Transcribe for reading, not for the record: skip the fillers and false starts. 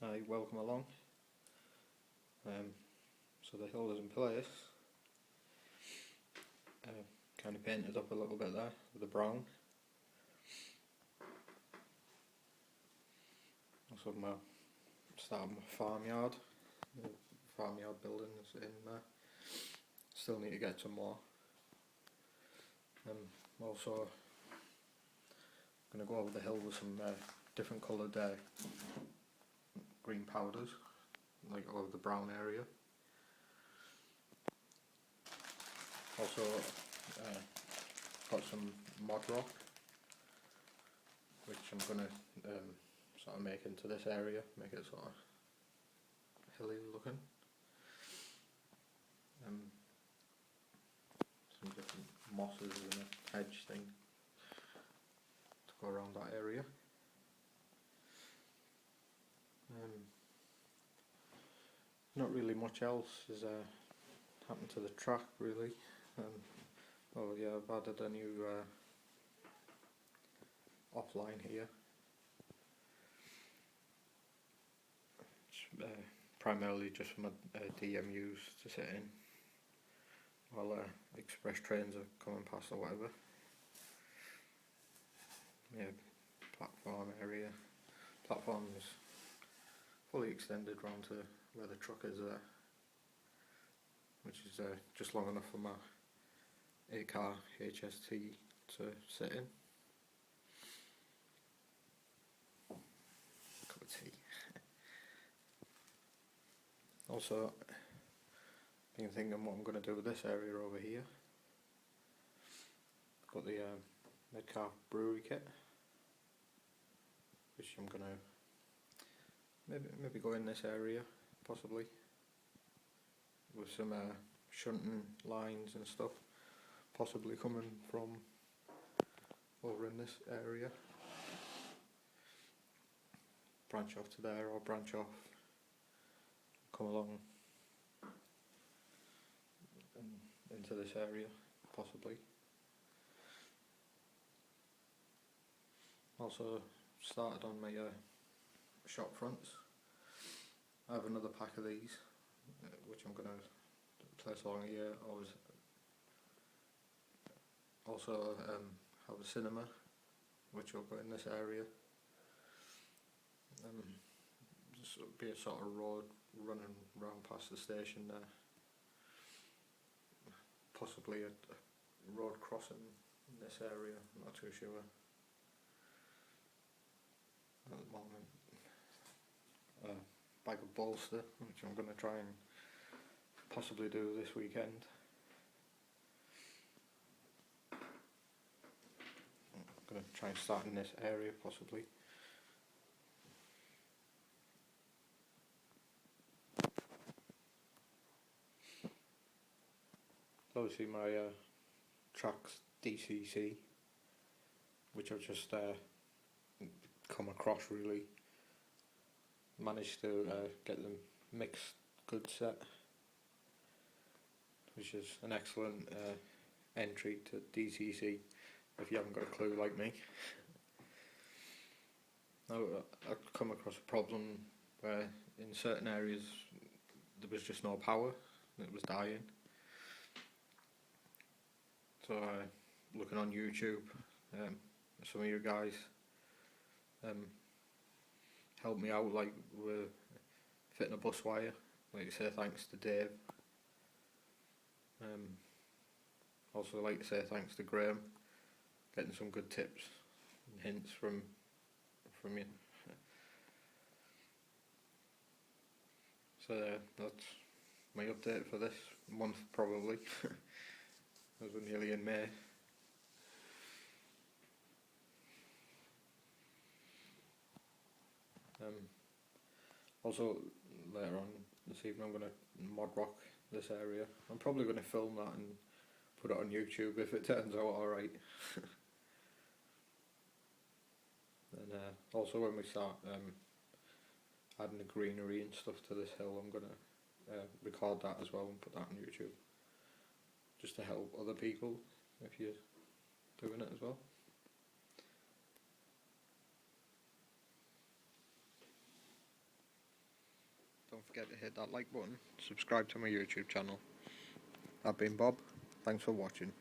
Hi, welcome along. So the hill is in place. Kind of painted up a little bit there with the brown. Also starting my farmyard. The farmyard building is in there. Still need to get some more. Also going to go over the hill with some different coloured green powders, like all over the brown area. Also got some mod rock, which I'm going to sort of make into this area, make it sort of hilly looking. Some different mosses and a hedge thing to go around that area. Not really much else has happened to the track really. Oh yeah, I've added a new offline here. It's primarily just for my DMUs to sit in while express trains are coming past or whatever. Yeah, platform area. Platform is fully extended round to where the truck is there, which is just long enough for my 8-car HST to sit in. Cup of tea. Also, been thinking what I'm going to do with this area over here. Got the Metcalfe brewery kit, which I'm going to maybe go in this area, possibly, with some shunting lines and stuff, possibly coming from over in this area. Branch off to there or branch off, come along and into this area, possibly. Also started on my shop fronts. I have another pack of these, which I'm going to place along here. Also have a cinema, which will go in this area. Just be a sort of road running round past the station there. Possibly a road crossing in this area, I'm not too sure at the moment. Bag of bolster, which I'm going to try and possibly do this weekend. I'm going to try and start in this area possibly. Obviously my tracks DCC, which I've just come across really. Managed to get them mixed good set, which is an excellent entry to DCC if you haven't got a clue like me. Now I've come across a problem where in certain areas there was just no power, it was dying. So looking on YouTube, some of you guys helped me out, like with fitting a bus wire. Like to say thanks to Dave. Also like to say thanks to Graham, getting some good tips and hints from you. So that's my update for this month probably, as we're nearly in May. Also later on this evening I'm going to mod rock this area. I'm probably going to film that and put it on YouTube if it turns out alright. And also when we start adding the greenery and stuff to this hill, I'm going to record that as well and put that on YouTube, just to help other people if you're doing it as well. don't forget to hit that like button, subscribe to my YouTube channel. I've been Bob, thanks for watching.